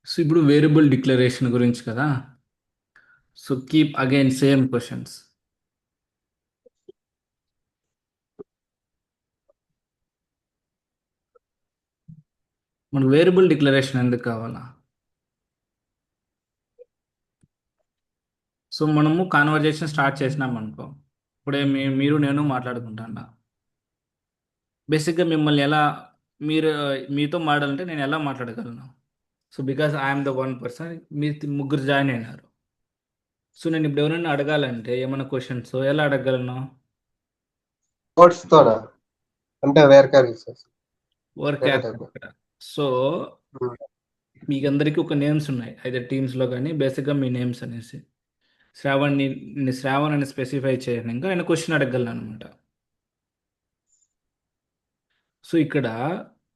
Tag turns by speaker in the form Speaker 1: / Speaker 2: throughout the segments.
Speaker 1: So ఇప్పుడు variable declaration గురించి కదా. So keep again same questions. మనకు వేరియబుల్ డిక్లరేషన్ ఎందుకు కావాలా? సో మనము కాన్వర్జేషన్ స్టార్ట్ చేసినాం అనుకో. ఇప్పుడే మీరు నేను మాట్లాడుకుంటాను. బేసిక్గా మిమ్మల్ని ఎలా మీరు మీతో మాట్లాడాలంటే నేను ఎలా మాట్లాడగలను? So because I'm the one person, మీ ముగ్గురు జాయిన్ అయినారు. సో నేను ఇప్పుడు ఎవరైనా అడగాలంటే ఏమైనా క్వశ్చన్స్ ఎలా అడగగలను?
Speaker 2: నోట్స్ తోనా? అంటే వేరే రీసెర్చ్
Speaker 1: వర్క్
Speaker 2: వేరే
Speaker 1: యాప్
Speaker 2: టైప్.
Speaker 1: ఇక్కడ. సో మీకు అందరికీ ఒక నేమ్స్ ఉన్నాయి అయితే టీమ్స్లో, కానీ బేసిక్గా మీ నేమ్స్ అనేసి శ్రావణ్ అని స్పెసిఫై చేయను, ఇంకా నేను క్వశ్చన్ అడగలను అనమాట. సో ఇక్కడ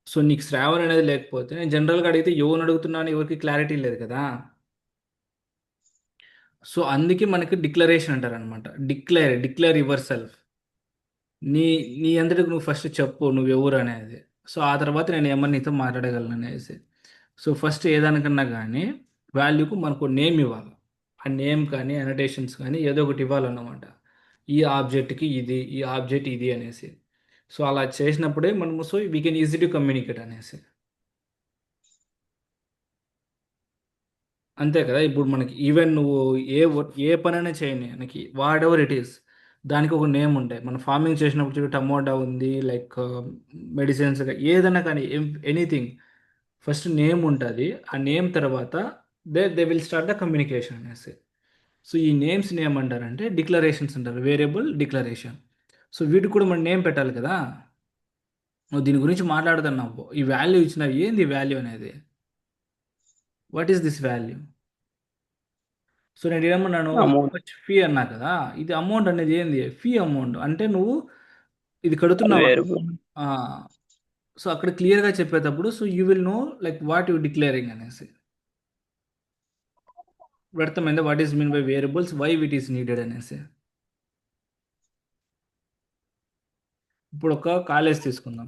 Speaker 1: సో నీకు శ్రావణ్ అనేది లేకపోతే నేను జనరల్గా అడిగితే ఎవరిని అడుగుతున్నాను ఎవరికి క్లారిటీ లేదు కదా. సో అందుకే మనకి డిక్లరేషన్ అంటారు అనమాట. Declare your self. నీ నీ అంతటికి నువ్వు ఫస్ట్ చెప్పు నువ్వు ఎవరు అనేది. సో ఆ తర్వాత నేను ఏమన్నా నీతో మాట్లాడగలను అనేసి. సో ఫస్ట్ ఏదానికన్నా కానీ వాల్యూకు మనకు నేమ్ ఇవ్వాలి. ఆ నేమ్ కానీ అనటేషన్స్ కానీ ఏదో ఒకటి ఇవ్వాలన్నమాట. ఈ ఆబ్జెక్ట్కి ఇది, ఈ ఆబ్జెక్ట్ ఇది అనేసి. సో అలా చేసినప్పుడే మనము so we can easy to communicate అనేసి. అంతే కదా. ఇప్పుడు మనకి ఈవెన్ నువ్వు ఏ పనైనా చేయని మనకి వాట్ ఎవర్ ఇట్ ఈస్, దానికి ఒక నేమ్ ఉంటాయి. మనం ఫార్మింగ్ చేసినప్పుడు చూడు టమోటా ఉంది, లైక్ మెడిసిన్స్, ఏదైనా కానీ ఎనీథింగ్ ఫస్ట్ నేమ్ ఉంటుంది. ఆ నేమ్ తర్వాత they will start the communication అనేసి. సో ఈ నేమ్స్ ఏమంటారంటే డిక్లరేషన్స్ అంటారు, వేరియబుల్ డిక్లరేషన్. సో వీటికి కూడా మనం నేమ్ పెట్టాలి కదా. నువ్వు దీని గురించి మాట్లాడుతున్నావు, ఈ వాల్యూ ఇచ్చినావు, ఏంది వాల్యూ అనేది? What is this value? So నేను ఏమన్నాను, హౌ
Speaker 3: అమౌంట్.
Speaker 1: మచ్ ఫీ అన్నా కదా. ఇది అమౌంట్ అనేది ఏంది? ఫీ అమౌంట్ అంటే నువ్వు ఇది కడుతున్నావు.
Speaker 3: వేరియబుల్.
Speaker 1: ఆ, సో అక్కడ క్లియర్గా చెప్పేటప్పుడు so you will know like what you declaring అనేసి. అర్థమైందా what is mean by variables, why it is needed అనేసి. ఇప్పుడు ఒక కాలేజ్ తీసుకుందాం.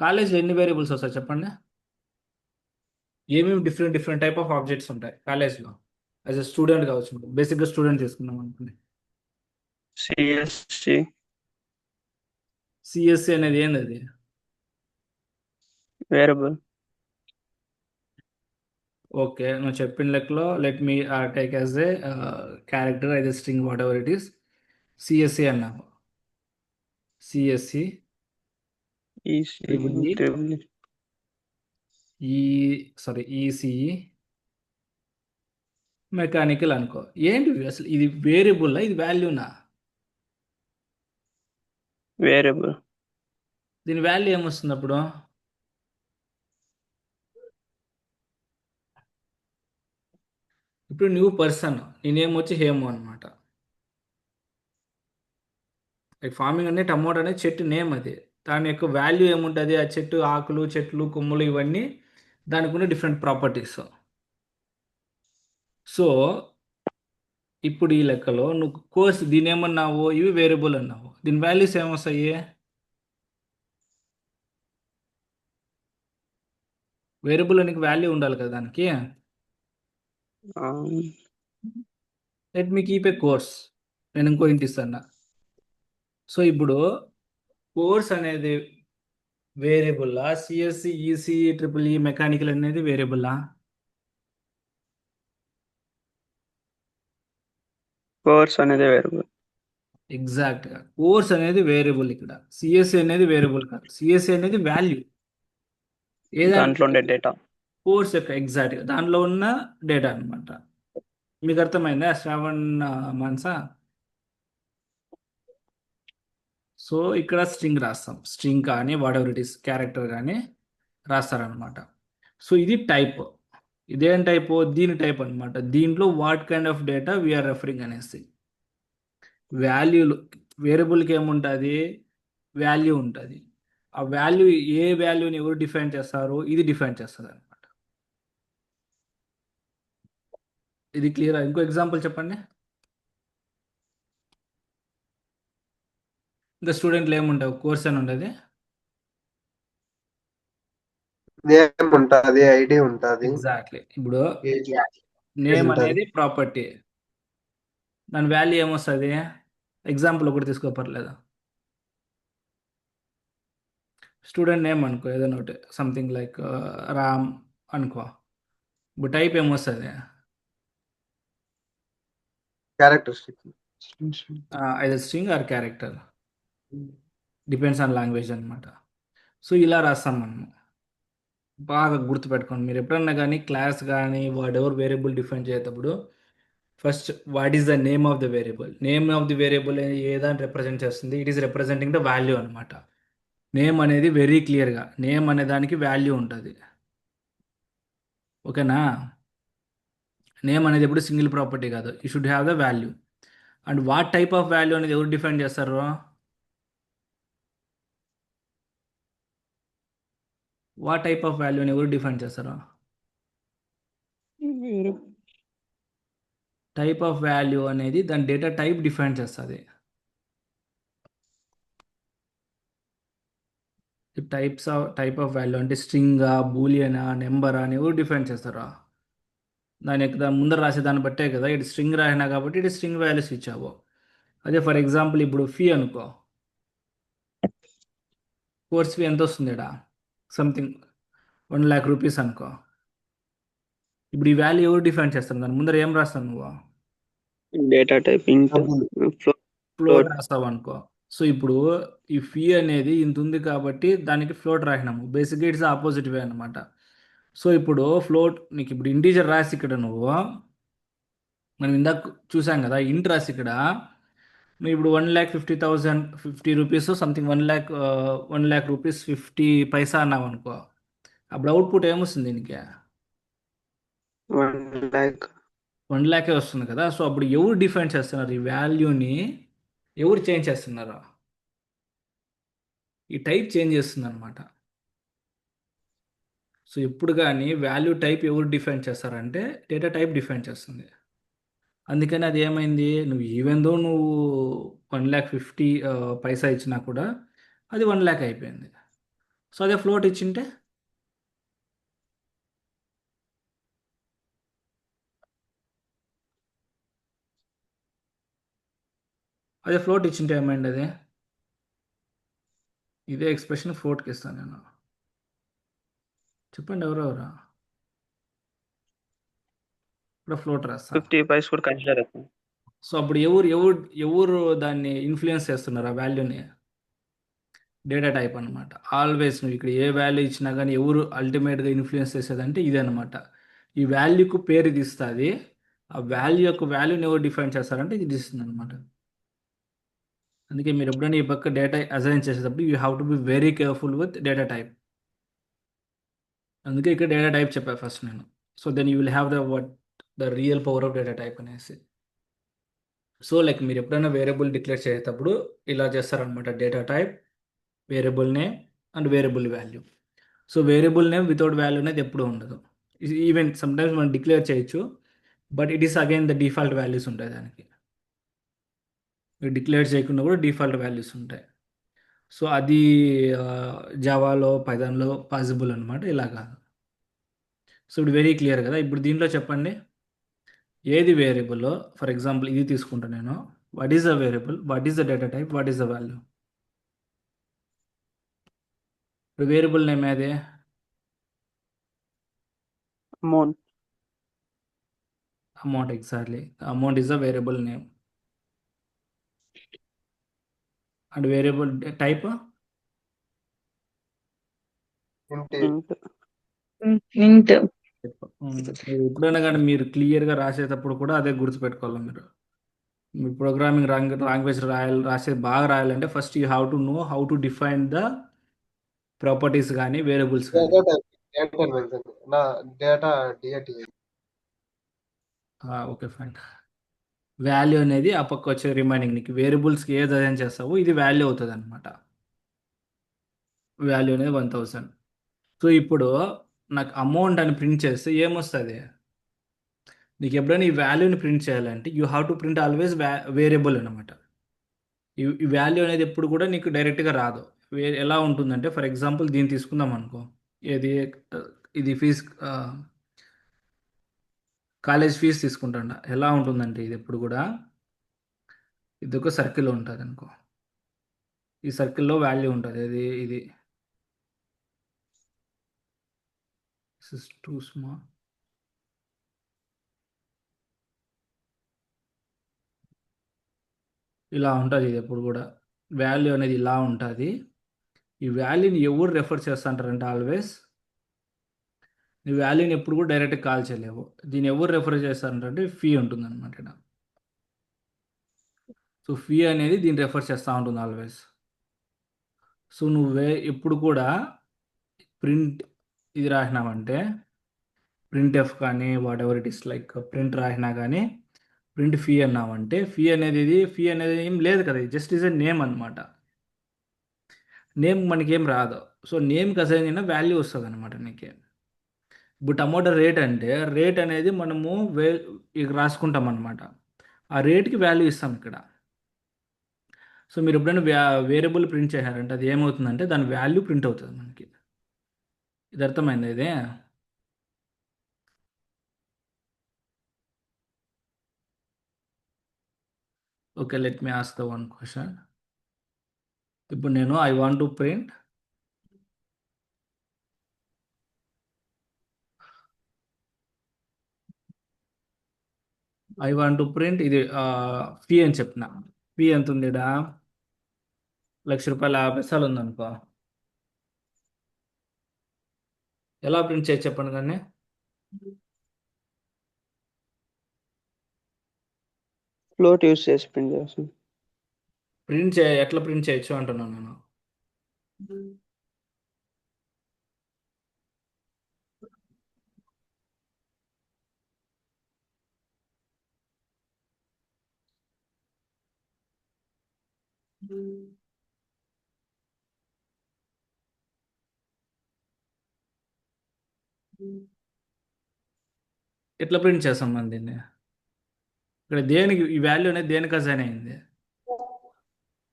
Speaker 1: కాలేజ్లో ఎన్ని వేరియబుల్స్ వస్తాయి చెప్పండి? ఏమేమి different different type of objects ఉంటాయి కాలేజ్లో? యాజ్ ఎ స్టూడెంట్ కావచ్చు, బేసిక్గా స్టూడెంట్ తీసుకుందాం అనుకోండి.
Speaker 3: సిఎస్సి.
Speaker 1: సిఎస్సి అనేది ఏంది అది?
Speaker 3: వేరియబుల్.
Speaker 1: ఓకే, నువ్వు చెప్పిన లెక్కలో let me take as a character అయితే string whatever it is. CSE అన్నావు. CSE
Speaker 3: EC.
Speaker 1: Triple E
Speaker 3: triple.
Speaker 1: E sorry ECE mechanical అనుకో. ఏంటి అసలు ఇది వేరియబుల్లా ఇది వాల్యూనా?
Speaker 3: వేరియబుల్.
Speaker 1: దీని వాల్యూ ఏమొస్తుంది అప్పుడు? ఇప్పుడు నువ్వు పర్సన్, నేనేమొచ్చి హేము అనమాట. లైక్ ఫార్మింగ్ అంటే టమోటా అనేది చెట్టు నేమ్ అది. దాని యొక్క వాల్యూ ఏముంటుంది? ఆ చెట్టు ఆకులు, చెట్లు, కొమ్ములు ఇవన్నీ దానికి ఉన్న డిఫరెంట్ ప్రాపర్టీస్. సో ఇప్పుడు ఈ లెక్కలో నువ్వు కోర్స్ దీని ఏమన్నావు, ఇవి వేరియబుల్ అన్నావు, దీని వాల్యూస్ ఏమొస్తాయి? వేరియబుల్ అని వాల్యూ ఉండాలి కదా దానికి. Let me keep a course. నేను ఇంకో ఇంటి ఇస్తాను. సో ఇప్పుడు కోర్స్ అనేది వేరియబుల్లా? CSE ECE triple E mechanical అనేది వేరియబుల్లా?
Speaker 3: కోర్స్ అనేది వేరియబుల్.
Speaker 1: ఎగ్జాక్ట్గా కోర్స్ అనేది వేరియబుల్. ఇక్కడ సిఎస్సి అనేది వేరియబుల్ కాదు, సిఎస్సి అనేది వాల్యూ. ఏదానికి?
Speaker 3: దాంట్లో ఉండే డేటా.
Speaker 1: కోర్స్ యొక్క ఎగ్జాక్ట్గా దానిలో ఉన్న డేటా అనమాట. మీకు అర్థమైందా శ్రావణ్ మాన్సా? సో ఇక్కడ స్ట్రింగ్ రాస్తాం, స్ట్రింగ్ కానీ whatever it is character కానీ రాస్తారనమాట. సో ఇది టైప్. ఇదేం టైప్? దీని టైప్ అనమాట. దీంట్లో what kind of data we are referring అనేసి. వాల్యూలు వేరియబుల్కి ఏముంటుంది? వాల్యూ ఉంటుంది. ఆ వాల్యూ ఏ వాల్యూని ఎవరు డిఫైన్ చేస్తారు? ఇది డిఫైన్ చేస్తుంది అనమాట. ఇది క్లియర్? ఇంకో ఎగ్జాంపుల్ చెప్పండి. ఇంకా స్టూడెంట్లు ఏముంటావు, కోర్స్ అని ఉండదు.
Speaker 2: నేమ్ ఉంటుంది, ఐడి ఉంటుంది,
Speaker 1: ఎగ్జాక్ట్లీ. ఇప్పుడు
Speaker 2: ఏజ్
Speaker 1: నేమ్
Speaker 2: ఉంటుంది.
Speaker 1: అనేది ప్రాపర్టీ, దాని వాల్యూ ఏమొస్తుంది? ఎగ్జాంపుల్ ఒకటి తీసుకో పర్లేదు. స్టూడెంట్ నేమ్ అనుకో, ఏదైనా ఒకటి సంథింగ్ లైక్ రామ్ అనుకో. ఇప్పుడు టైప్ ఏమొస్తుంది?
Speaker 2: Characteristic.
Speaker 1: Either string or character, depends on language అనమాట. సో ఇలా రాస్తాం మనం. బాగా గుర్తుపెట్టుకోండి, మీరు ఎప్పుడన్నా కానీ క్లాస్ కానీ వాట్ ఎవర్ వేరియబుల్ డిఫైన్ చేసేటప్పుడు first what is the name of the variable. Name of the variable ఏదాన్ని రిప్రజెంట్ చేస్తుంది? It is representing the value అనమాట. నేమ్ అనేది వెరీ క్లియర్గా నేమ్ అనే దానికి వాల్యూ ఉంటుంది. ఓకేనా? నేమ్ అనేది ఎప్పుడు సింగిల్ ప్రాపర్టీ కాదు, you should have the value. And what type of value అనేది ఎవరు డిఫైన్ చేస్తారు? వాట్ టైప్ ఆఫ్ వాల్యూని ఎవరు డిఫైన్ చేస్తారు?
Speaker 3: వేరియబుల్.
Speaker 1: టైప్ ఆఫ్ వాల్యూ అనేది దాని డేటా టైప్ డిఫైన్ చేస్తుంది. టైప్ ఆఫ్ వాల్యూ అంటే స్ట్రింగా, బూలియనా, నెంబరా అని ఎవరు డిఫైన్ చేస్తారా? దాని ముందర రాసే దాన్ని బట్టే కదా. ఇటు స్ట్రింగ్ రాసినా కాబట్టి ఇటు స్ట్రింగ్ వాల్యూస్ ఇచ్చావు. అదే ఫర్ ఎగ్జాంపుల్ ఇప్పుడు ఫీ అనుకో, కోర్స్ ఫీ ఎంత వస్తుంది ఇక్కడ? సంథింగ్ 1,00,000 రూపీస్ అనుకో. ఇప్పుడు ఈ వాల్యూ ఎవరు డిఫైన్ చేస్తారు? దాని ముందర ఏం రాస్తావు నువ్వు?
Speaker 3: డేటా టైప్ ఇంట్
Speaker 1: ఫ్లోట్ రాస్తావు అనుకో. సో ఇప్పుడు ఈ ఫీ అనేది ఇంత ఉంది కాబట్టి దానికి ఫ్లోట్ రాసినాము. బేసిక్గా ఇట్స్ ఆపోజిట్ వే అనమాట. సో ఇప్పుడు ఫ్లోట్ నీకు ఇప్పుడు ఇంటీజర్ రాసి ఇక్కడ నువ్వు, మనం ఇందాక చూసాం కదా ఇంట్ రాసి ఇక్కడ నువ్వు ఇప్పుడు 1,50,050 రూపీస్ సంథింగ్ 1,00,000 రూపీస్ 50 పైసా అన్నావు అనుకో. అప్పుడు అవుట్పుట్ ఏమొస్తుంది దీనికి?
Speaker 3: 1,00,000.
Speaker 1: 1,00,000 వస్తుంది కదా. సో అప్పుడు ఎవరు డిఫైన్ చేస్తున్నారు ఈ వాల్యూని? ఎవరు చేంజ్ చేస్తున్నారు? ఈ టైప్ చేంజ్ చేస్తుంది అనమాట. సో ఎప్పుడు కానీ వాల్యూ టైప్ ఎవరు డిఫైన్ చేస్తారంటే డేటా టైప్ డిఫైన్ చేస్తుంది. అందుకని అది ఏమైంది, నువ్వు ఈవెన్ దో నువ్వు 1,50,000 పైసా ఇచ్చినా కూడా అది 1,00,000 అయిపోయింది. సో అదే ఫ్లోట్ ఇచ్చింటే ఏమైంది అది? ఇదే ఎక్స్ప్రెషన్ ఫ్లోట్కి ఇస్తాను నేను. చెప్పండి ఎవరెవరా? ఇప్పుడు ఫ్లోట్ రాస్తా.
Speaker 3: 50 పైస్ కూడా కన్సిడర్ అవుతుంది.
Speaker 1: సో అప్పుడు ఎవరు ఎవరు ఎవరు దాన్ని ఇన్ఫ్లుయెన్స్ చేస్తున్నారు ఆ వాల్యూని? డేటా టైప్ అనమాట. ఆల్వేస్ నువ్వు ఇక్కడ ఏ వాల్యూ ఇచ్చినా కానీ ఎవరు అల్టిమేట్గా ఇన్ఫ్లుయెన్స్ చేసేదంటే ఇదే అనమాట. ఈ వాల్యూకు పేరు ఇది ఇస్తుంది. ఆ వాల్యూ యొక్క వాల్యూని ఎవరు డిఫైన్ చేస్తారంటే ఇది ఇస్తుంది అనమాట. అందుకే మీరు ఎప్పుడైనా ఈ పక్క డేటా అసైన్ చేసేటప్పుడు you have to be very careful with data type. అందుకే ఇక్కడ డేటా టైప్ చెప్పా ఫస్ట్ నేను. So then you will have the real power of data type అనేసి. సో లైక్ మీరు ఎప్పుడైనా వేరియబుల్ డిక్లేర్ చేసేటప్పుడు ఇలా చేస్తారనమాట. Data type, variable name and variable value. So variable name without value అనేది ఎప్పుడూ ఉండదు. ఈవెన్ సమ్టైమ్స్ మనం డిక్లేర్ చేయొచ్చు, but it is again the default values ఉంటాయి దానికి. మీరు డిక్లేర్ చేయకుండా కూడా డిఫాల్ట్ వాల్యూస్ ఉంటాయి. సో అది జావాలో, పైథాన్లో పాసిబుల్ అనమాట, ఇలా కాదు. సో ఇప్పుడు వెరీ క్లియర్ కదా. ఇప్పుడు దీంట్లో చెప్పండి ఏది వేరియబుల్. ఫర్ ఎగ్జాంపుల్ ఇది తీసుకుంటాను నేను. What is the variable, what is the data type, what is the value? ఇప్పుడు వేరియబుల్ నేమ్ ఏది?
Speaker 3: Amount.
Speaker 1: Amount. Exactly, amount is the variable name. And variable type
Speaker 3: ఇంట్.
Speaker 4: ఇంట్.
Speaker 1: మీరు ఎప్పుడైనా కానీ మీరు క్లియర్గా రాసేటప్పుడు కూడా అదే గుర్తుపెట్టుకోవాలి. మీరు ప్రోగ్రామింగ్ లాంగ్వేజ్ రాసేది బాగా రాయాలంటే first you have to know how to define the properties కానీ వేరియబుల్స్ కానీ.
Speaker 2: Data DAT.
Speaker 1: Okay fine. Value అనేది ఆ పక్క వచ్చే రిమైనింగ్ నీకు వేరియబుల్స్కి ఏది అసైన్ చేస్తావో ఇది వాల్యూ అవుతుంది అనమాట. వాల్యూ అనేది 1,000. సో ఇప్పుడు నాకు అమౌంట్ అని ప్రింట్ చేస్తే ఏమొస్తుంది? నీకు ఎప్పుడైనా ఈ వాల్యూని ప్రింట్ చేయాలంటే you have to print always variable అనమాట. ఈ వాల్యూ అనేది ఎప్పుడు కూడా నీకు డైరెక్ట్గా రాదు. ఎలా ఉంటుందంటే ఫర్ ఎగ్జాంపుల్ దీన్ని తీసుకుందాం అనుకో. ఏది ఇది ఫీజ్ కాలేజ్ ఫీజు తీసుకుంటాండ ఎలా ఉంటుందంటే ఇది ఎప్పుడు కూడా ఇది ఒక సర్కిల్ ఉంటుంది అనుకో. ఈ సర్కిల్‌లో వాల్యూ ఉంటది. ఇది దిస్ ఈస్ టూ స్మాల్. ఇలా ఉంటది ఇది ఎప్పుడు కూడా. వాల్యూ అనేది ఇలా ఉంటది. ఈ వాల్యూని ఎవరు రెఫర్ చేస్తుంటారంటే ఆల్వేస్ నీ వాల్యూని ఎప్పుడు కూడా డైరెక్ట్‌గా కాల్ చేయలేవు. దీన్ని ఎవరు రెఫర్ చేస్తారంటే ఫీ ఉంటుందన్నమాట ఈడ. సో, ఫీ అనేది దీన్ని రెఫర్ చేస్తా ఉంటుంది ఆల్వేస్. సో, ఎప్పుడు కూడా ప్రింట్ ఇది రాసినావంటే ప్రింట్ఎఫ్ కానీ whatever it is like print రాసినా కానీ ప్రింట్ ఫీ అన్నామంటే ఫీ అనేది ఏం లేదు కదా! జస్ట్ ఈజ్ ఎ నేమ్ అనమాట. నేమ్ మనకేం రాదు. సో, నేమ్‌కి అసైన్ అయిన వాల్యూ వస్తదనమాట నీకు. ఇప్పుడు టమోటా రేట్ అంటే రేట్ అనేది మనము ఇక రాసుకుంటాం అనమాట. ఆ రేట్‌కి వాల్యూ ఇస్తాం ఇక్కడ. సో, మీరు ఎప్పుడైనా వేరియబుల్ ప్రింట్ చేశారంటే అది ఏమవుతుందంటే దాని వాల్యూ ప్రింట్ అవుతది మనకి. ఇది అర్థమైందా ఇది? Okay. Let me ask the one question. ఇప్పుడు నేను ఐ వాంట్ టు ప్రింట్ ఇది ఫీ అని చెప్పిన. ఫీ ఎంతుంది ఈడ? రూ. 1,50,000 ఉందనుకో. ఎలా ప్రింట్ చేయొచ్చు చెప్పండి కానీ?
Speaker 3: ఫ్లోట్ యూస్ చేసి ప్రింట్ చేస్తాం.
Speaker 1: ఎట్లా ప్రింట్ చేయొచ్చు అంటున్నాను నేను. ఎట్లా ప్రింట్ చేస్తాం మనం దీన్ని? ఇక్కడ దేనికి ఈ వాల్యూ అనేది దేనికి అసైన్ అయింది?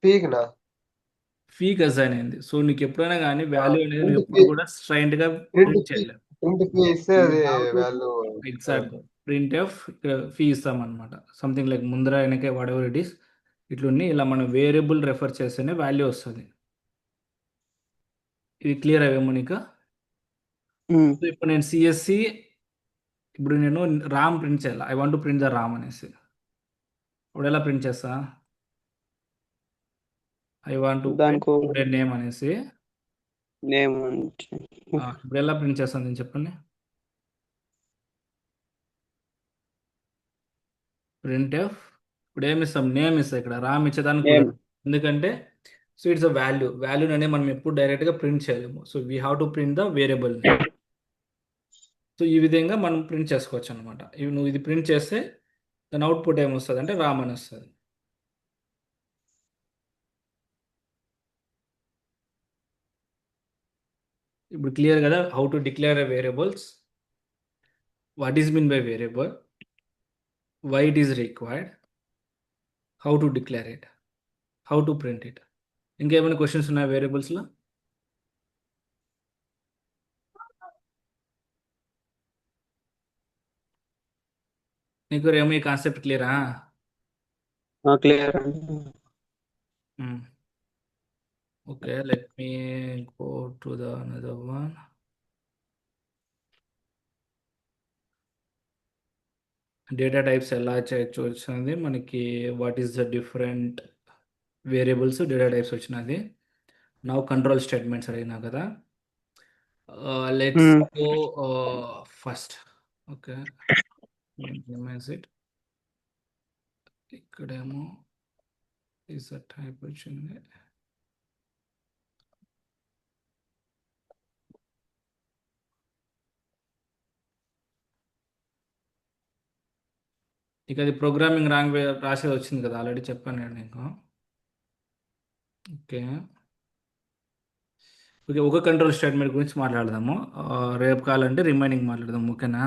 Speaker 2: పీక్నా
Speaker 1: ఫీకి అసైన్ అయింది. సో, నీకు ఎప్పుడైనా కానీ వాల్యూ అనేది నువ్వు
Speaker 2: ప్రింట్
Speaker 1: ఎప్పుడు కూడా స్ట్రెయిట్‌గా
Speaker 2: ప్రింట్
Speaker 1: ప్రింట్
Speaker 2: ఫీ
Speaker 1: చేయలేవు.
Speaker 2: ప్రింట్ ఫీ ఇస్తే
Speaker 1: యూ
Speaker 2: అది
Speaker 1: హావ్ టు
Speaker 2: వాల్యూ
Speaker 1: ఎగ్జాక్ట్‌గా. ప్రింట్ఎఫ్ ఇక్కడ ఫీ ఇస్తామన్నమాట. సంథింగ్ లైక్ ముందర వెనక వాటెవర్ ఇట్ ఈస్ ఇట్లుండి ఇలా మనం వేరియబుల్ రెఫర్ చేస్తేనే వాల్యూ వస్తది. ఇది క్లియర్ అయ్యేమో నీకు? సో, ఇప్పుడు నేను సీఎస్‌సి ఇప్పుడు నేను రామ్ ప్రింట్ చేయాలి. I want to print the Ram అనేసి. ఇప్పుడు ఎలా ప్రింట్ చేస్తా? ఐ వాంట్ టు ప్రింట్
Speaker 3: దానికో
Speaker 1: స్టూడెంట్ నేమ్ అనేసి.
Speaker 3: నేమ్ అంటే
Speaker 1: ఇప్పుడు ఎలా ప్రింట్ చేస్తాను నేను చెప్పండి? ప్రింట్ఎఫ్ ఇప్పుడు ఏమి ఇస్తాం? నేమ్ ఇస్తాం ఇక్కడ. రామ్ ఇచ్చేదానికి
Speaker 3: నేమ్.
Speaker 1: కుదరదు. ఎందుకంటే సో ఇట్స్ అ వాల్యూ. వాల్యూని అనేది మనం ఎప్పుడు డైరెక్ట్‌గా ప్రింట్ చేయలేము. So we have to print the variable name. So ఈ విధంగా మనం ప్రింట్ చేసుకోవచ్చు అనమాట. నువ్వు ఇది ప్రింట్ చేస్తే దాని అవుట్‌పుట్ ఏమొస్తదంటే రామ్ అని వస్తది. ఇప్పుడు క్లియర్ కదా? How to declare a variables. What is mean by variable? Why it is required? How to declare it? How to print it? ఇంకేమైనా క్వెషన్స్ ఉన్నాయా వేరియబుల్స్‌లో? నీకు రేమో ఈ కాన్సెప్ట్ క్లియరా?
Speaker 3: క్లియర్ అండి.
Speaker 1: Hmm. Okay. Let me go to the another one. Data types ఎలా చేయొచ్చు వచ్చినది మనకి. What is the different variables data types వచ్చినది. నౌ కంట్రోల్ స్టేట్మెంట్స్ అడిగినా కదా? Let's go first. Okay. Minimize it. ఇక్కడేమో ఈస్ ద టైప్ వచ్చింది. ఇక అది ప్రోగ్రామింగ్ రాసేది వచ్చింది కదా, ఆల్రెడీ చెప్పాను నేను నీకు. ఓకే. ఓకే. ఒక కంట్రోల్ స్టేట్మెంట్ గురించి మాట్లాడదాము. రేపు కావాలంటే రిమైనింగ్ మాట్లాడదాం. ఓకేనా?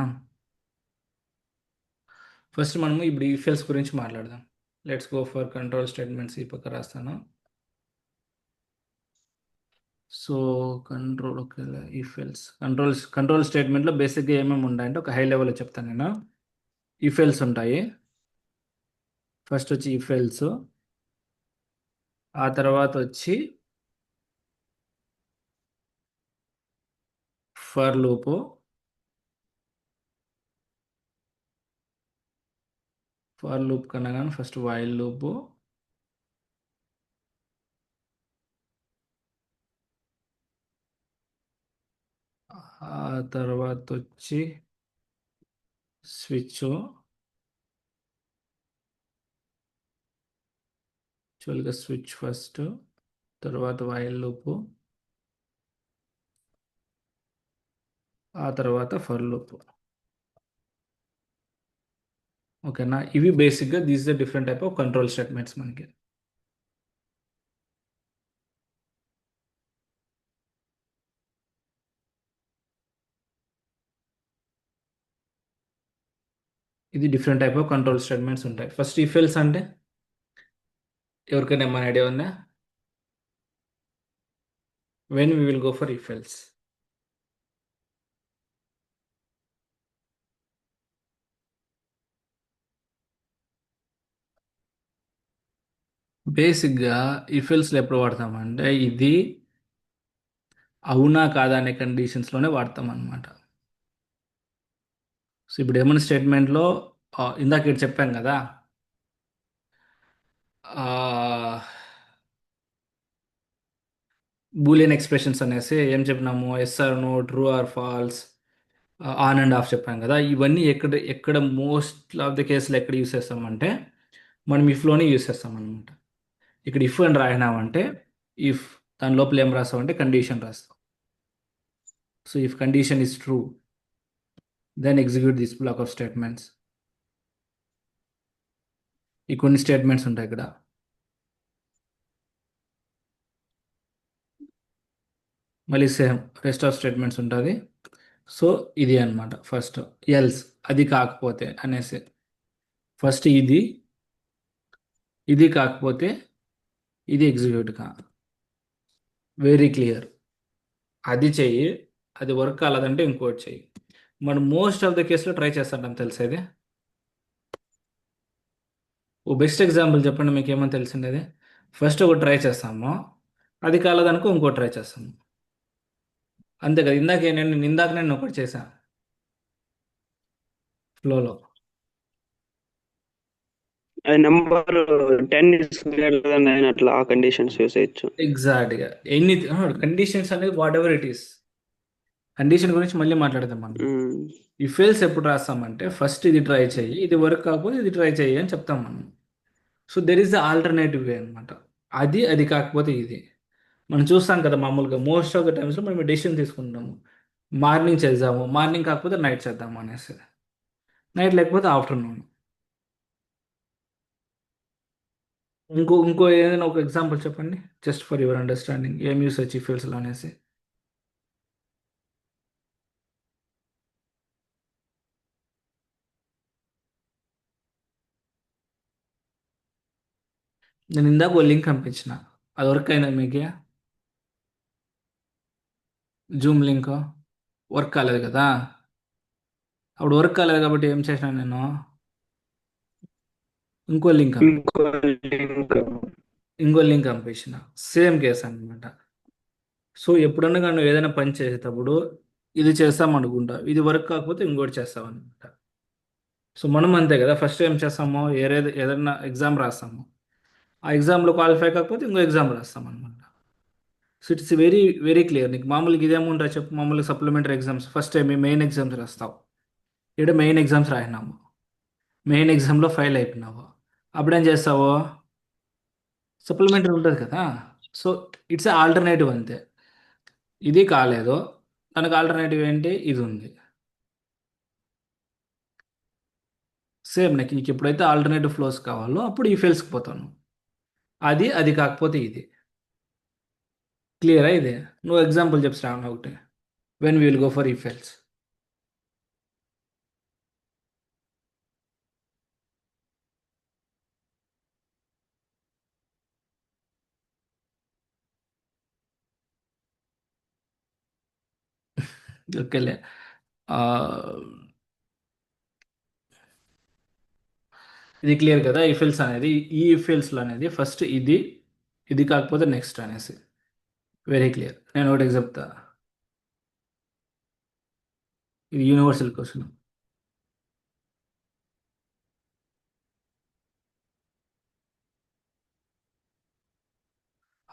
Speaker 1: ఫస్ట్ మనము ఇప్పుడు ఇఫ్ ఎల్స్ గురించి మాట్లాడదాం. Let's go for control statements. ఈ పక్క రాస్తాను. So control okay if else control స్టేట్మెంట్లో బేసిక్గా ఏమేమి ఉంటాయంటే ఒక హై లెవెల్లో చెప్తాను నేను. ఇఫ్ ఎల్స్ ఉంటాయి. ఫస్ట్ వచ్చి ఇఫ్ ఎల్స్, ఆ తర్వాత వచ్చి ఫర్ లూపు, ఫర్ లూప్ కన్నా కానీ ఫస్ట్ వైల్ లూపు, ఆ తర్వాత వచ్చి స్విచ్, యాక్చువల్గా స్విచ్ ఫస్ట్, తర్వాత వైల్ లూపు, ఆ తర్వాత ఫర్ లూప్. ఓకేనా, ఇవి బేసిక్గా these the different type of control statements మనకి. ఇది different type of control statements ఉంటాయి. ఫస్ట్ ఇఫ్ ఎల్స్ అంటే ఎవరికైనా ఏమైనా ఐడియా ఉందా? When we will go for if else? బేసిక్గా ఇఫ్ ఎల్స్లో ఎప్పుడు వాడతామంటే ఇది అవునా కాదా అనే కండిషన్స్లోనే వాడతాం అనమాట. సో ఇప్పుడు ఏమైనా స్టేట్మెంట్లో ఇందాక ఇక్కడ చెప్పాం కదా, బూలియన్ ఎక్స్ప్రెషన్స్ అనేసి ఏం చెప్పినాము, yes or no, true or false, on and off చెప్పాం కదా. ఇవన్నీ ఎక్కడ ఎక్కడ మోస్ట్ ఆఫ్ ద కేసులు ఎక్కడ యూస్ చేస్తామంటే మనం ఇఫ్లోనే యూస్ చేస్తాం అనమాట. ఇక్కడ ఇఫ్ అని రాయినామంటే ఇఫ్, దాని లోపల ఏం రాస్తామంటే కండిషన్ రాస్తాం. So if condition is true then execute this block of statements. ఈ కొన్ని స్టేట్మెంట్స్ ఉంటాయి ఇక్కడ. మళ్ళీ సేమ్ రెస్ట్ ఆఫ్ స్టేట్మెంట్స్ ఉంటుంది. సో ఇది అన్నమాట. ఫస్ట్ ఎల్స్, అది కాకపోతే అనేసి, ఫస్ట్ ఇది, ఇది కాకపోతే ఇది ఎగ్జిక్యూట్ కా, వెరీ క్లియర్. అది చెయ్యి, అది వర్క్ కాలేదంటే ఇంకోటి చెయ్యి. మనం మోస్ట్ ఆఫ్ ద కేసులో ట్రై చేస్తాం తెలిసేది. ఓ బెస్ట్ ఎగ్జాంపుల్ చెప్పండి, మీకు ఏమని తెలిసిండేది? ఫస్ట్ ఒకటి ట్రై చేస్తాము, అది కాలేదనుకో ఇంకోటి ట్రై చేస్తాము. అంతే కదా, ఇందాక నేను ఒకటి చేశాను ఫ్లోలో.
Speaker 3: అది నెంబర్ 10 ఇస్ గ్రేటర్ దెన్ 9 అట్లా ఆ కండిషన్స్ యూస్ చేయొచ్చు.
Speaker 1: ఎగ్జాక్ట్గా ఎన్ని కండిషన్స్ అనేది what ever it is. Condition గురించి మళ్ళీ మాట్లాడదాం మనం. ఈ ఫెయిల్స్ ఎప్పుడు రాస్తామంటే ఫస్ట్ ఇది ట్రై చేయి, ఇది వర్క్ కాకపోతే ఇది ట్రై చేయి అని చెప్తాం మనం. So there is the alternative way అనమాట. అది కాకపోతే ఇది. మనం చూస్తాం కదా మామూలుగా మోస్ట్ ఆఫ్ ద టైమ్స్లో మనం డెసిషన్ తీసుకుంటాము, మార్నింగ్ చేద్దాము, మార్నింగ్ కాకపోతే నైట్ చేద్దాము అనేసి, నైట్ లేకపోతే ఆఫ్టర్నూన్. ఇంకో ఏదైనా ఒక ఎగ్జాంపుల్ చెప్పండి, జస్ట్ ఫర్ యువర్ అండర్స్టాండింగ్, ఏం యూస్ వచ్చి ఫీల్డ్స్లో అనేసి. నేను ఇందాక ఓ లింక్ పంపించిన, అది వర్క్ అయిందా మీకు? జూమ్ లింక్ వర్క్ కాలేదు కదా. అప్పుడు వర్క్ కాలేదు కాబట్టి ఏం చేసినాను నేను, ఇంకో లింక్
Speaker 3: ఇంకో లింక్.
Speaker 1: ఇంకో లింక్ పంపించిన, సేమ్ కేసు అనమాట. సో ఎప్పుడన్నా కానీ నువ్వు ఏదైనా పని చేసేటప్పుడు ఇది చేస్తాం అనుకుంటా, ఇది వర్క్ కాకపోతే ఇంకోటి చేస్తాం అనమాట. సో మనం అంతే కదా, ఫస్ట్ ఏం చేస్తామో ఏదైనా ఎగ్జామ్ రాస్తాము, ఆ ఎగ్జామ్లో క్వాలిఫై కాకపోతే ఇంకో ఎగ్జామ్ రాస్తాం అనమాట. So it's very very clear. నీకు మామూలుగా ఇదేముంటా చెప్పు, మామూలుగా supplementary exams first time main exams రాస్తావు, ఇక్కడ మెయిన్ ఎగ్జామ్స్ రాసినాము, మెయిన్ ఎగ్జామ్లో ఫెయిల్ అయిపోయినావు, అప్పుడేం చేస్తావు, సప్లిమెంటరీ ఉంటుంది కదా. సో ఇట్స్ ఆల్టర్నేటివ్ అంతే. ఇది కాలేదు, దానికి ఆల్టర్నేటివ్ ఏంటి, ఇది ఉంది. సేమ్ నీకు ఎప్పుడైతే ఆల్టర్నేటివ్ ఫ్లోస్ కావాలో అప్పుడు ఈ ఫెయిల్స్కి పోతాను. అది కాకపోతే ఇది. క్లియరా ఇది? నువ్వు ఎగ్జాంపుల్ చెప్పు శ్రావణ ఒకటి, when we will go for ఈ ఫెయిల్స్. ఓకేలే. ఆ, ఇది క్లియర్ కదా ఇఫిల్స్ అనేది. ఈ ఇఫిల్స్లో అనేది ఫస్ట్ ఇది, ఇది కాకపోతే నెక్స్ట్ అనేసి వెరీ క్లియర్. నేను ఒకటి చెప్తా, ఇది universal question.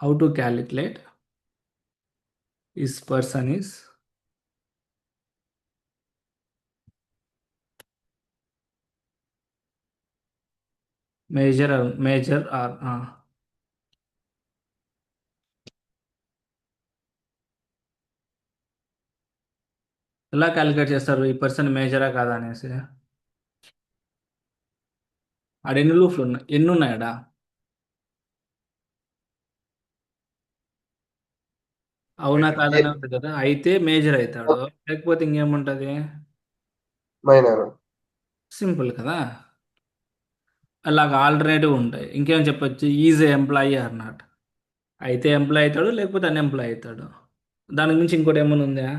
Speaker 1: How to calculate is person is major or ఎలా క్యాలిక్యులేట్ చేస్తారు ఈ పర్సన్ మేజరా కాదా అనేసి? ఆడ ఎన్ని లూఫ్లు ఉన్నాయి, ఎన్ని ఉన్నాయడా? అవునా కాదని ఉంటుంది కదా, అయితే మేజర్ అవుతాడు, లేకపోతే ఇంకేముంటుంది?
Speaker 2: మైనర్.
Speaker 1: సింపుల్ కదా. అలాగ ఆల్టర్నేటివ్ ఉంటాయి. ఇంకేం చెప్పొచ్చు, ఈజ్ ఎంప్లాయీ ఆర్ నాట్, అయితే ఎంప్లాయ్ అవుతాడు లేకపోతే అన్ఎంప్లాయ్ అవుతాడు. దాని గురించి ఇంకోటి ఏమైనా ఉందా?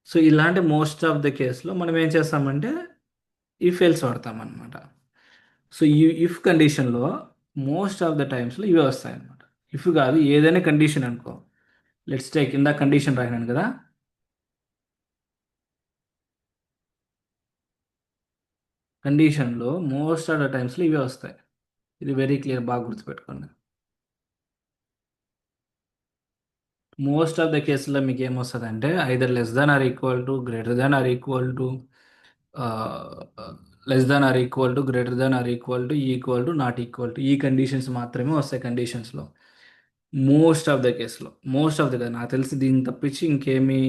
Speaker 1: సో ఇలాంటి మోస్ట్ ఆఫ్ ద కేసులో మనం ఏం చేస్తామంటే ఇఫ్ ఎల్స్ వాడతాం అనమాట. సో ఈ ఇఫ్ కండిషన్లో మోస్ట్ ఆఫ్ ద టైమ్స్లో ఇవే వస్తాయి అనమాట. ఇఫ్ కాదు ఏదైనా కండిషన్ అనుకో, లెట్స్ టేక్ కింద కండిషన్ రాయినాను కదా, కండిషన్లో మోస్ట్ ఆఫ్ ద టైమ్స్లో ఇవే వస్తాయి. ఇది వెరీ క్లియర్, బాగా గుర్తుపెట్టుకోండి. మోస్ట్ ఆఫ్ ద కేసులో మీకు ఏమొస్తుంది అంటే either less than or equal to, greater than or equal to, less than or equal to, greater than or equal to, not equal to, ఈ కండిషన్స్ మాత్రమే వస్తాయి కండిషన్స్లో. మోస్ట్ ఆఫ్ ద కేసులో, most of the కదా, నాకు తెలిసి దీన్ని తప్పించి ఇంకేమీ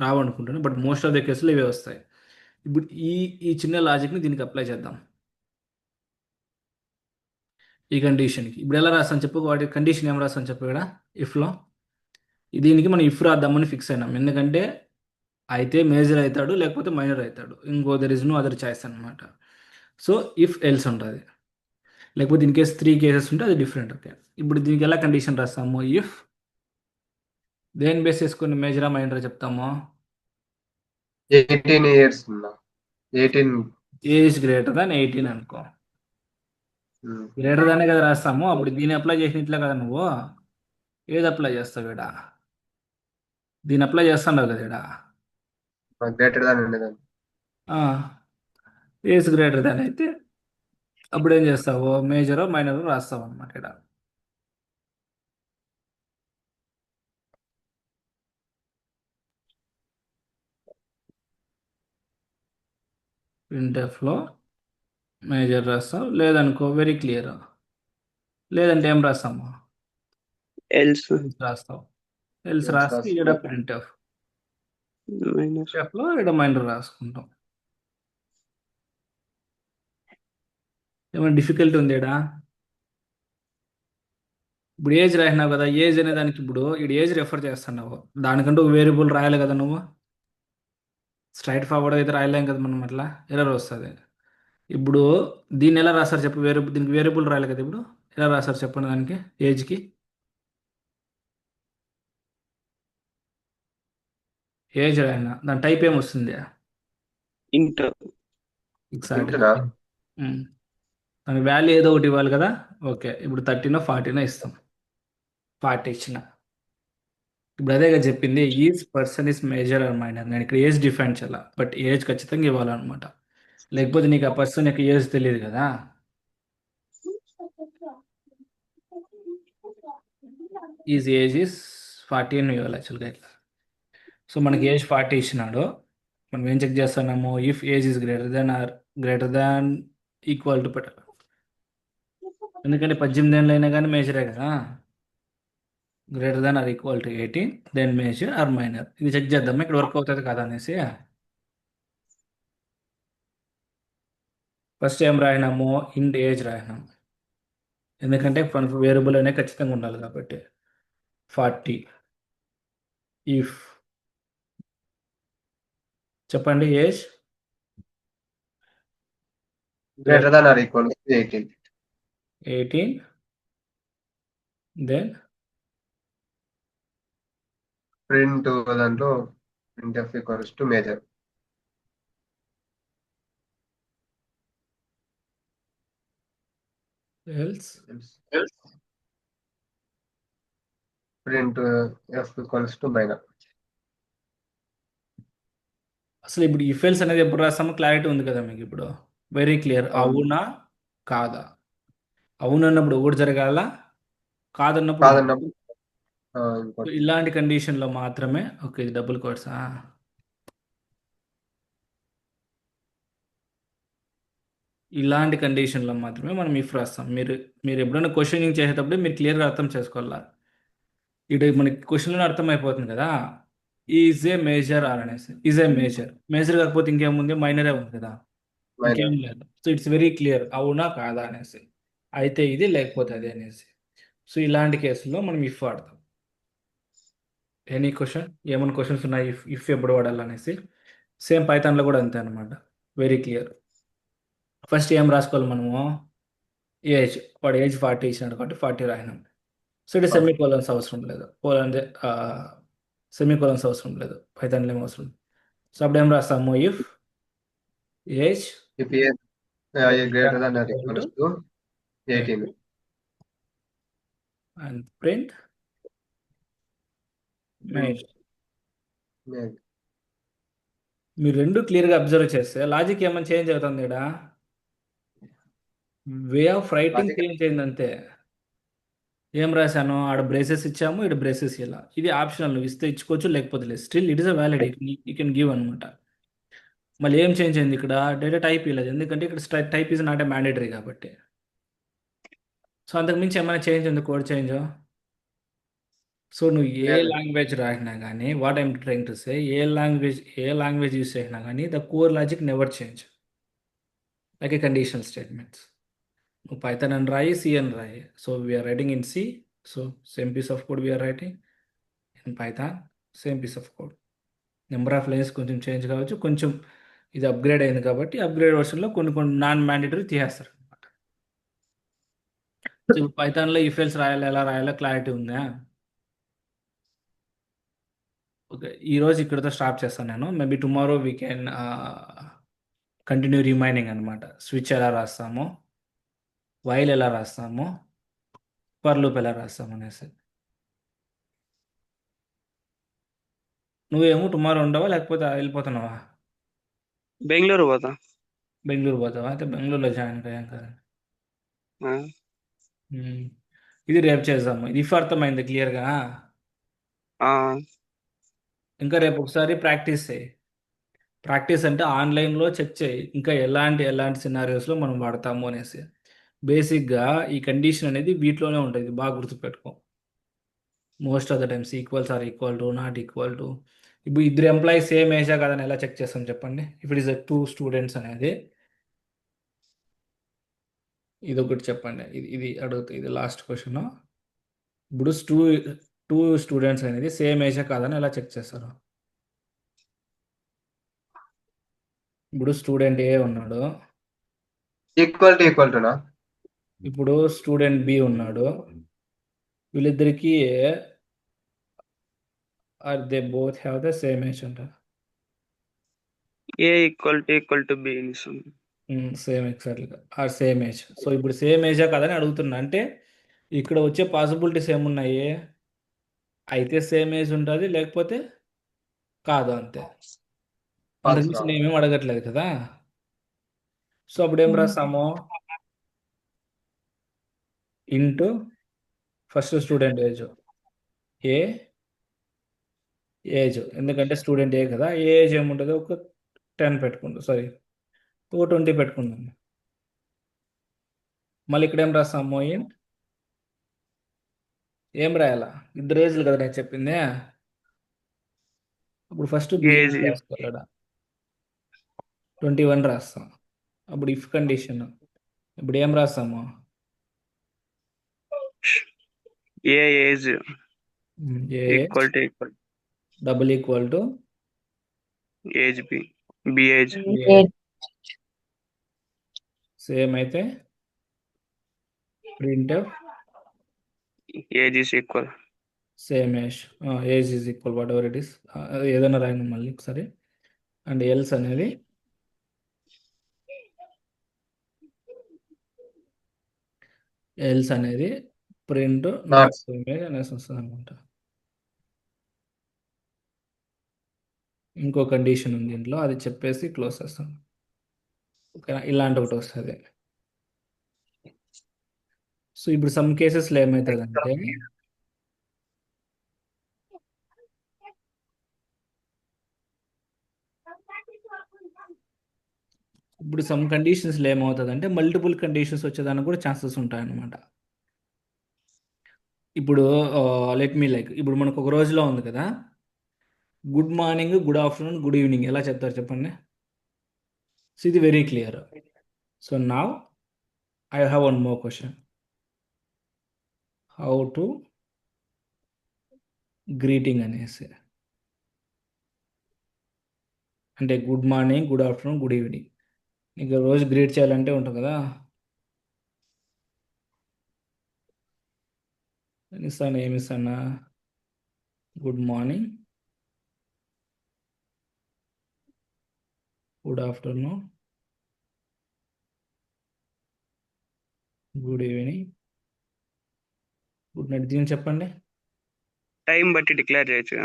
Speaker 1: రావనుకుంటాను, బట్ మోస్ట్ ఆఫ్ ద కేసులో ఇవే వస్తాయి. ఇప్పుడు ఈ ఈ చిన్న లాజిక్ని దీనికి అప్లై చేద్దాం. ఈ కండిషన్కి ఇప్పుడు ఎలా రాస్తాను చెప్పు, వాటి కండిషన్ ఏం రాస్తాను చెప్పు ఇక్కడ ఇఫ్లో. దీనికి మనం ఇఫ్ రాద్దామని ఫిక్స్ అయినాం, ఎందుకంటే అయితే మేజర్ అవుతాడు లేకపోతే మైనర్ అవుతాడు, ఇంకో there is no other choice అనమాట. సో ఇఫ్ ఎల్స్ ఉంటుంది, లేకపోతే ఇన్ కేస్ 3 కేసెస్ ఉంటే అది డిఫరెంట్. ఓకే, ఇప్పుడు దీనికి ఎలా కండిషన్ రాస్తాము, ఇఫ్ దేని బేస్ చేసుకొని మేజరా మైనరా చెప్తాము?
Speaker 2: 18 ఇయర్స్ ఉన్నా. 18.
Speaker 1: ఏజ్ గ్రేటర్ దాన్ 18 అనుకో, గ్రేటర్ దానే కదా రాస్తాము. అప్పుడు దీన్ని అప్లై చేసినట్లే కదా నువ్వు, ఏది అప్లై చేస్తావు ఇక్కడ? దీన్ని అప్లై చేస్తావు కదా ఇక్కడ.
Speaker 2: గ్రేటర్ దాన్ ఉండేదాన్ని.
Speaker 1: ఏజ్ గ్రేటర్ దాన్ అయితే అప్పుడు ఏం చేస్తావు, మేజరో మైనరో రాస్తావు అనమాట ఇక్కడ. ప్రింట్ఎఫ్లో మేజర్ రాస్తావు, లేదనుకో వెరీ క్లియర్, లేదంటే ఏం రాస్తాము,
Speaker 3: ఎల్స్
Speaker 1: ఎల్స్ రాస్తావు. ఎల్స్
Speaker 2: Else
Speaker 1: రాసి
Speaker 2: రాసి
Speaker 1: ఇక్కడ ప్రింట్ఎఫ్,
Speaker 3: మైనస్
Speaker 1: లో ఇక్కడ మైనర్ రాసుకుంటాం. ఏమైనా డిఫికల్టీ ఉంది ఇక్కడ? ఇప్పుడు ఏజ్ రాసినావు కదా, ఏజ్ అనే దానికి ఇప్పుడు ఏజ్ రెఫర్ చేస్తున్నావు, దానికంటే ఒక వేరియబుల్ రాయాలి కదా నువ్వు. స్ట్రైట్ ఫార్వర్డ్ అయితే రాయలేం కదా మనం, అట్లా ఎర్రర్ వస్తుంది. ఇప్పుడు దీన్ని ఎలా రాస్తారు చెప్పు, దీనికి వేరియబుల్ రాయాలి కదా. ఇప్పుడు ఎలా రాస్తారు చెప్పండి దానికి, ఏజ్కి ఏజ్ రాయన దాని టైప్ ఏం వస్తుంది?
Speaker 3: ఇంట్
Speaker 1: ఎగ్జాక్ట్గా
Speaker 2: ఇంటరా?
Speaker 1: దానికి వాల్యూ ఏదో ఒకటి ఇవ్వాలి కదా. ఓకే, ఇప్పుడు 13 40 ఇస్తాం. 40 ఇచ్చిన, ఇప్పుడు అదేగా చెప్పింది, is person is major or minor. నేను ఇక్కడ ఏజ్ డిఫైన్ చేయాల, బట్ ఏజ్ ఖచ్చితంగా ఇవ్వాలన్నమాట, లేకపోతే నీకు ఆ పర్సన్ యొక్క ఏజ్ తెలియదు కదా. ఈజ్ ఏజ్ ఇస్ 40 అని ఇవ్వాలి యాక్చువల్గా ఇట్లా. సో మనకి ఏజ్ 40 ఇచ్చినాడు, మనం ఏం చెక్ చేస్తున్నాము, if age is greater than equal to పెట్టాలి, ఎందుకంటే 18 ఏళ్ళు అయినా కానీ మేజరే కదా. Greater than or equal to 18 then major or minor. ఇది చెక్ చేద్దాం ఇక్కడ వర్క్ అవుతుంది కదా అనేసి. ఫస్ట్ ఏం రాయినాము, ఇంట్ ఏజ్ రాయినాము, ఎందుకంటే వేరియబుల్ అనేది ఖచ్చితంగా ఉండాలి కాబట్టి. 40 ఇఫ్, చెప్పండి age
Speaker 2: greater than or equal to 18.
Speaker 1: 18 then
Speaker 2: print దాంట్లో printf equals to major.
Speaker 1: Else
Speaker 2: printf equals to minor.
Speaker 1: అసలు ఇప్పుడు ఇఫ్ ఎల్స్ అనేది ఎప్పుడు రాస్తామో క్లారిటీ ఉంది కదా మీకు ఇప్పుడు. Very clear.
Speaker 2: అవును.
Speaker 1: అవునా కాదా? అవును అన్నప్పుడు ఒకటి జరగాల, కాదన్నప్పుడు ఇంకోటి.
Speaker 2: కాదన్నప్పుడు
Speaker 1: సో
Speaker 2: ఇంకోటి.
Speaker 1: ఇలాంటి కండిషన్లో మాత్రమే ఓకే ఇది డబుల్ కోట్స్. ఇలాంటి కండిషన్లో మాత్రమే మనం ఇఫ్ రాస్తాం. మీరు మీరు ఎప్పుడైనా క్వశ్చనింగ్ చేసేటప్పుడు మీరు క్లియర్గా అర్థం చేసుకోవాలా. ఇటు మనకి క్వశ్చన్లో అర్థమైపోతుంది కదా, ఈజ్ ఏ మేజర్ ఆర్ అనేసి. ఈజ్ ఏ మేజర్, మేజర్ కాకపోతే ఇంకేముంది, మైనరే ఉంది కదా, ఇంకేం
Speaker 2: మైనర్.
Speaker 1: లేదు. సో ఇట్స్ వెరీ క్లియర్, అవునా కాదా అనేసి. అయితే ఇది లేకపోతే అది అనేసి. సో ఇలాంటి కేసుల్లో మనం ఇఫ్ వాడతాం. ఎనీ క్వశ్చన్, ఏమైనా క్వశ్చన్స్ ఉన్నాయి ఇఫ్ ఇఫ్ ఎప్పుడు వాడాలనేసి. సేమ్ పైథాన్లో కూడా అంతే అనమాట. Very clear. ఫస్ట్ ఏం రాసుకోవాలి మనము, ఏజ్. వాడు ఏజ్ 40 ఇచ్చినాడు కాబట్టి 40 రాయినాం. సో ఇటు సెమీ కోలన్స్ అవసరం లేదు, సెమీ కోలన్స్ అవసరం లేదు, పైథాన్లో ఏం అవసరం లేదు. సో అప్పుడు ఏం రాస్తాము, if age
Speaker 2: if a greater than or equals to 18.
Speaker 1: And print major. మీరు రెండు క్లియర్గా అబ్జర్వ్ చేస్తే లాజిక్ ఏమైనా చేంజ్ అవుతుంది ఇక్కడ, వే ఆఫ్ రైటింగ్ చేంజ్ అయింది అంతే. ఏం రాశాను, ఆడ బ్రేసెస్ ఇచ్చాము, ఇక్కడ బ్రేసెస్ ఇలా. ఇది ఆప్షనల్, నువ్వు ఇస్తే ఇచ్చుకోవచ్చు లేకపోతే లేదు. Still it is a valid, you can give అనమాట. మళ్ళీ ఏం చేంజ్ అయింది ఇక్కడ, డేటా టైప్ ఇవ్వలేదు, ఎందుకంటే ఇక్కడ type is not a mandatory కాబట్టి. సో అంతకుమించి ఏమైనా చేంజ్ ఉంది, కోడ్ చేంజ్. సో నువ్వు ఏ
Speaker 2: లేదు.
Speaker 1: లాంగ్వేజ్ రాసినా కానీ, what I'm trying to say, a language use చేసినా కానీ the core logic never change, like a conditional statements. నువ్వు పైథాన్ అని రాయి, సి అని రాయి. So we're writing in C, so same piece of code we're writing in Python, same piece of code. Number of lines కొంచెం change కావచ్చు, కొంచెం ఇది upgrade అయింది కాబట్టి అప్గ్రేడ్ వర్షన్లో కొన్ని కొన్ని నాన్ మ్యాండేటరీ తీసేస్తారు అనమాట. సో ఇప్పుడు పైథాన్లో ఇఫ్ ఎల్స్ రాయాలి, ఎలా రాయాలో క్లారిటీ ఉందా? ఓకే, ఈరోజు ఇక్కడితో స్టాప్ చేస్తాను నేను. Maybe tomorrow we can continue remaining అనమాట. స్విచ్ ఎలా రాస్తాము, వైల్ ఎలా రాస్తాము, ఫర్ లూప్ ఎలా రాస్తాము అనేసి. నువ్వేమో టుమారో ఉండవా లేకపోతే వెళ్ళిపోతున్నావా?
Speaker 3: బెంగళూరు పోతా.
Speaker 1: బెంగళూరు పోతావా? అయితే బెంగళూరులో జాయిన్ అయ్యాం కదా.
Speaker 3: ఆ,
Speaker 1: ఇది రేపు చేద్దాము. ఇది ఇఫ్ అర్థమైంది క్లియర్గా.
Speaker 3: ఆ,
Speaker 1: ఇంకా రేపు ఒకసారి ప్రాక్టీస్ చేయి. ప్రాక్టీస్ అంటే ఆన్లైన్లో చెక్ చేయి, ఇంకా ఎలాంటి సినారియోస్లో మనం వాడతాము అనేసి. బేసిక్గా ఈ కండిషన్ అనేది వీటిలోనే ఉంటుంది, బాగా గుర్తుపెట్టుకో. Most of the times equals or equal to, not equal to. ఇప్పుడు ఇద్దరు ఎంప్లాయీస్ సేమ్ ఏజా కదని ఎలా చెక్ చేస్తాం చెప్పండి, ఇఫ్ ఇట్ ఈస్ 2 స్టూడెంట్స్ అనేది. ఇది ఒకటి చెప్పండి, ఇది అడుగుతుంది, ఇది లాస్ట్ క్వశ్చన్. ఇప్పుడు టూ స్టూడెంట్స్ అనేది సేమ్ ఏజా కాదని ఎలా చెక్ చేస్తారు? ఇప్పుడు స్టూడెంట్ ఏ ఉన్నాడు,
Speaker 2: ఈక్వల్ టునా?
Speaker 1: ఇప్పుడు స్టూడెంట్ బి ఉన్నాడు. వీళ్ళిద్దరికి are they both have the same age అంట.
Speaker 3: A equal to B.
Speaker 1: Same ఎగ్జాక్ట్లీగా ఆర్ సేమ్ ఏజ్. సో ఇప్పుడు సేమ్ ఏజా కదని అడుగుతున్నా, అంటే ఇక్కడ వచ్చే పాసిబిలిటీస్ ఏమున్నాయి, అయితే సేమ్ ఏజ్ ఉంటుంది, లేకపోతే కాదు, అంతే. అంతకుమించి నేనేం అడగట్లేదు కదా. సో అప్పుడు ఏం రాస్తాము, ఇంటూ ఫస్ట్ స్టూడెంట్ ఏజ్, ఎందుకంటే స్టూడెంట్ ఏ కదా, ఏ ఏజ్ ఏముంటుంది, ఒక 10 పెట్టుకుంటాం, సారీ ఒక 20 పెట్టుకుందాం. మళ్ళీ ఇక్కడ ఏం రాస్తాము, ఏం రాయాలా, ఇద్దరు ఏజ్లు కదా నేను చెప్పింది. అప్పుడు ఫస్ట్ బి
Speaker 3: ఏజ్
Speaker 1: రాసుకోవాలడా, 21 రాస్తాం. అప్పుడు ఇఫ్ కండిషన్, ఇప్పుడు ఏం రాస్తాము,
Speaker 3: a age equal
Speaker 1: double equal to
Speaker 3: age b age.
Speaker 1: Same అయితే print
Speaker 3: age is equal.
Speaker 1: Same age is equal whatever it is, ఏదైనా రాయండి మళ్ళీ ఒకసారి. అండ్ ఎల్స్ అనేది ప్రింట్
Speaker 2: Not.
Speaker 1: నాట్ ఇమేజ్ అనేసి వస్తుంది అనమాట. ఇంకో కండిషన్ ఉంది దీంట్లో, అది చెప్పేసి క్లోజ్ చేస్తాను. ఓకేనా, ఇలాంటి ఒకటి వస్తుంది. సో ఇప్పుడు సమ్ కేసెస్లో ఏమవుతుందంటే సమ్ కండిషన్స్లో ఏమవుతుందంటే మల్టిపుల్ కండిషన్స్ వచ్చేదానికి కూడా ఛాన్సెస్ ఉంటాయన్నమాట. ఇప్పుడు లెట్ మీ లైక్, ఇప్పుడు మనకు ఒక రోజులో ఉంది కదా, good morning, good afternoon, good evening ఎలా చెప్తారు చెప్పండి. సో ఇది very clear. So now I have one more question, how to greeting అనేసి, అంటే good morning, good afternoon, good evening, నీకు రోజు గ్రీట్ చేయాలంటే ఉంటుంది కదా. ఏమిస్తానా, good morning, good afternoon, good evening, good night. దీన్ని చెప్పండి.
Speaker 3: టైం బట్టి డిక్లేర్ చేయొచ్చు.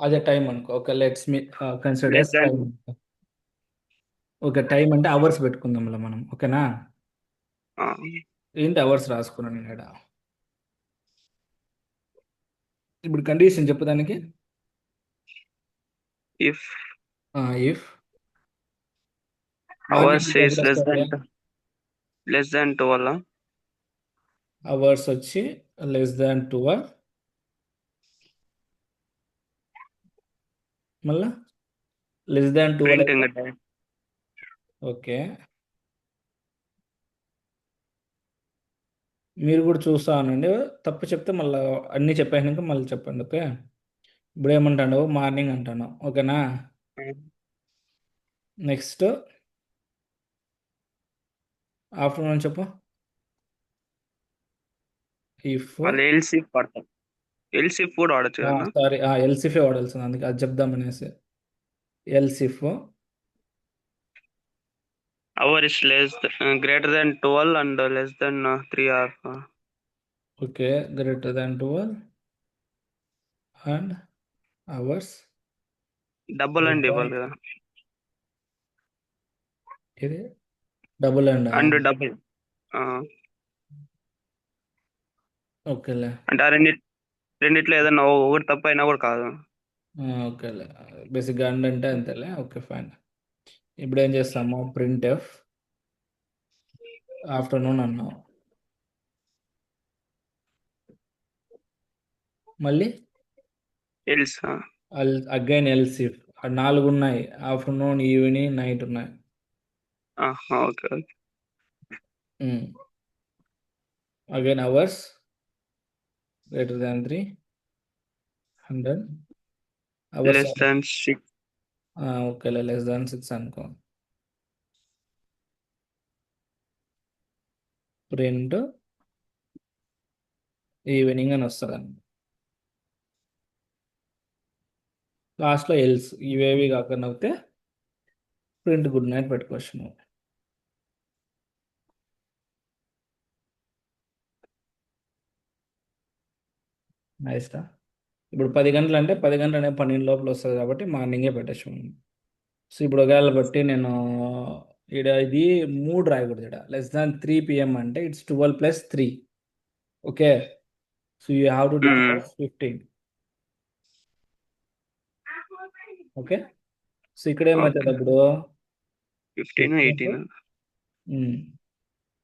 Speaker 1: అదే టైం అనుకో. Okay, let's me consider
Speaker 3: less than
Speaker 1: time. Okay, time అంటే అవర్స్ పెట్టుకుందాం మనం. ఓకేనా, ఏంటి అవర్స్ రాసుకున్నాను నేను ఇక్కడ. ఇప్పుడు కండిషన్ చెప్పడానికి,
Speaker 3: if
Speaker 1: if
Speaker 3: hours is less than 12,
Speaker 1: hours వచ్చి లెస్ దాన్ 12, మళ్ళా లెస్ దాన్ 12.
Speaker 3: ప్రింట్
Speaker 1: ఓకే, మీరు కూడా చూస్తా అనండి, తప్పు చెప్తే మళ్ళీ అన్నీ చెప్పాక మళ్ళీ చెప్పండి. ఓకే, ఇప్పుడు ఏమంటాడు, మార్నింగ్ అంటాను. ఓకేనా, నెక్స్ట్ ఆఫ్టర్నూన్ చెప్పు. ఇఫ్
Speaker 3: వాళ్ళు ఎల్సిఫ్ వాడతారు. ఎల్సిఫ్ కూడా వాడచ్చు కదా.
Speaker 1: సారీ, ఎల్సిఫే వాడాల్సింది, అందుకే అది చెప్దామనేసి. Elif
Speaker 3: hour is greater than 12 and less than 3 hours.
Speaker 1: Okay, greater than 12 and hours
Speaker 3: double and ఇవ్వాలి కదా.
Speaker 1: ఇది డబుల్
Speaker 3: అండ్ డబుల్.
Speaker 1: ఓకేలే,
Speaker 3: అంటే ఆ రెండిట్లో ఏదైనా ఒకటి తప్ప అయినా కూడా కాదు.
Speaker 1: ఓకేలే, బేసిక్గా అండ్ అంటే అంతేలే. Okay fine. ఇప్పుడు ఏం చేస్తాము, ప్రింట్ ఎఫ్ ఆఫ్టర్నూన్ అన్నాం, మళ్ళీ
Speaker 3: ఎల్స్.
Speaker 1: Again elif. 4 ఉన్నాయి, ఆఫ్టర్నూన్, ఈవినింగ్, నైట్ ఉన్నాయి.
Speaker 3: Okay.
Speaker 1: Again hours greater than 300, hours
Speaker 3: less than 6.
Speaker 1: ఓకేలే, లెస్ దాన్ 6 అనుకో. ప్రింట్ ఈవినింగ్ అని వస్తుంది. లాస్ట్లో ఎల్స్, ఇవేవి కాకుండా అయితే ప్రింట్ గుడ్ నైట్ పెట్టుకోవచ్చు నువ్వు. నైస్టా. ఇప్పుడు 10 గంటలు అంటే 10 గంటలు అనేది 12 లోపల వస్తుంది కాబట్టి మార్నింగే పెట్టచ్చు. సో ఇప్పుడు ఒకవేళ బట్టి నేను ఇది 3 రాయకూడదు, ఇక్కడ లెస్ దాన్ 3 PM అంటే it's 12 + 3. Okay, so you have to declare 15. Okay, so ఇక్కడ ఏమవుతుంది అప్పుడు
Speaker 3: 15, 18.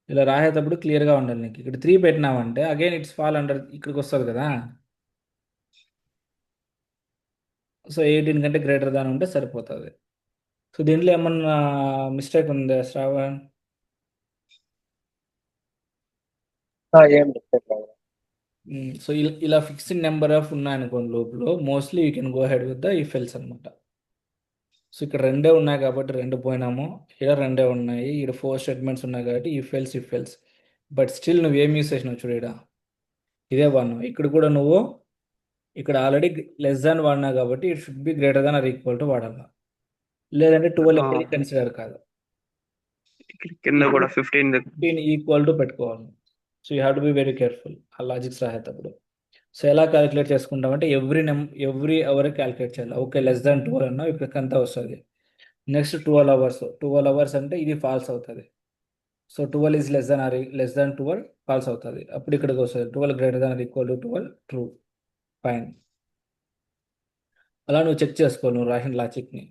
Speaker 1: ఇలా రాసేటప్పుడు క్లియర్గా ఉండాలి నీకు. ఇక్కడ 3 పెట్టినావంటే అగైన్ ఇట్స్ ఫాల్ అండర్, ఇక్కడికి వస్తుంది కదా. సో 18 కంటే గ్రేటర్ దాన్ ఉంటే సరిపోతుంది. సో దీంట్లో ఏమన్నా మిస్టేక్ ఉందా శ్రావణ్?
Speaker 2: ఏం లేదు.
Speaker 1: సో ఇలా ఫిక్స్డ్ నెంబర్ ఆఫ్ ఉన్నాయనుకోండి లోపల, mostly you can go head with the if else అనమాట. సో ఇక్కడ 2 ఉన్నాయి కాబట్టి 2 పోయినాము, ఇక్కడ 2 ఉన్నాయి, ఇక్కడ 4 స్టేట్మెంట్స్ ఉన్నాయి కాబట్టి ఇఫ్ ఎల్స్. బట్ స్టిల్ నువ్వు ఏం యూస్ చేసినావు చూడు, ఇక్కడ ఇదే 1. ఇక్కడ కూడా నువ్వు ఇక్కడ ఆల్రెడీ లెస్ దాన్ వాడినా కాబట్టి it should be greater than or equal to వాడాలి. లేదంటే 12
Speaker 3: ఆ,
Speaker 1: ఎప్పటికీ కన్సిడర్ కాదు.
Speaker 3: కింద కూడా 15
Speaker 1: 15 ఈక్వల్ టు పెట్టుకోవాలి. So you have to be very careful ఆ లాజిక్స్ రాసేటప్పుడు. సో ఎలా క్యాలిక్యులేట్ చేసుకుంటామంటే ఎవ్రీ అవర్ క్యాలిక్యులేట్ చేయాలి. ఓకే లెస్ దాన్ 12 అన్నా ఇక్కడికి అంతా వస్తుంది. Next 12 hours. 12 అవర్స్ అంటే ఇది ఫాల్స్ అవుతుంది. So 12 is less than 12 false అవుతుంది. అప్పుడు ఇక్కడికి వస్తుంది 12 greater than or equal to 12 true. Fine. అలా నువ్వు చెక్ చేసుకో నువ్వు రాసిన లాజిక్ని.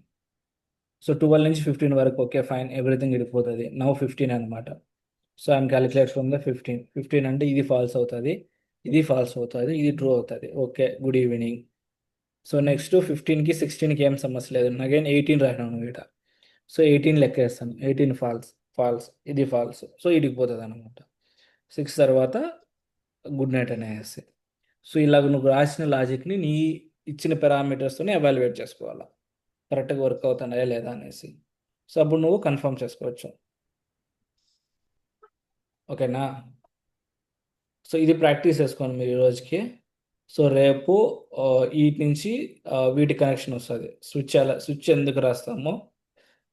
Speaker 1: సో 12 నుంచి 15 వరకు ఓకే ఫైన్ ఎవ్రీథింగ్ ఇడిపోతుంది. నవ్ 15 అనమాట. So I'm calculate from the 15 అంటే ఇది ఫాల్స్ అవుతుంది, ఇది ఫాల్స్ అవుతుంది, ఇది ట్రూ అవుతుంది. Okay good evening. So next 15కి 16కి ఏం సమస్య లేదు. అగైన్ 18 రాసినాను నువ్వు ఇక్కడ. సో 18 లెక్కేస్తాను. 18 ఫాల్స్ ఇది ఫాల్స్. సో ఇడిగిపోతుంది అనమాట. 6 తర్వాత గుడ్ నైట్ అనేసి. సో ఇలాగ నువ్వు రాసిన లాజిక్ని నీ ఇచ్చిన పారామీటర్స్తోనే ఎవాల్యుయేట్ చేసుకోవాలి, కరెక్ట్గా వర్క్ అవుతున్నాయా లేదా అనేసి. సో అప్పుడు నువ్వు కన్ఫర్మ్ చేసుకోవచ్చు. ఓకేనా? సో ఇది ప్రాక్టీస్ చేసుకోండి మీరు ఈ రోజుకి. సో రేపు వీటి నుంచి వీటి కనెక్షన్ వస్తుంది. స్విచ్ ఎందుకు రాస్తామో,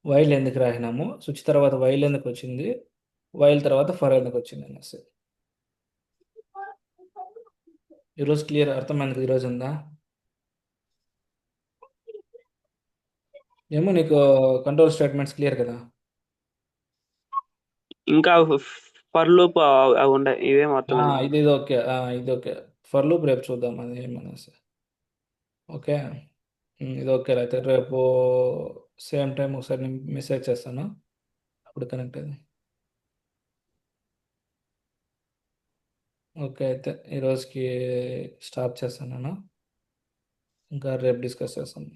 Speaker 1: వైల్ ఎందుకు రాసినాము, స్విచ్ తర్వాత వైల్ ఎందుకు వచ్చింది, వైల్ తర్వాత ఫర్ ఎందుకు వచ్చింది అనేసి. ఈరోజు క్లియర్ అర్థమైంది? ఈరోజు ఉందా? ఏమో నీకు కంట్రోల్ స్టేట్మెంట్స్ క్లియర్ కదా?
Speaker 3: ఇంకా ఫర్ లూప్ అవి ఉన్నాయి, ఇవేం అర్థం
Speaker 1: ఇది ఓకే. ఇది ఓకే. ఫర్ లూప్ రేపు చూద్దాం అది ఏమనేసి. ఓకే. ఇది ఓకే. అయితే రేపు సేమ్ టైం ఒకసారి నేను మెసేజ్ చేస్తాను, అప్పుడు కనెక్ట్ అయ్యింది. ఓకే అయితే ఈరోజుకి స్టాప్ చేస్తాను నేను, ఇంకా రేపు డిస్కస్ చేస్తాను.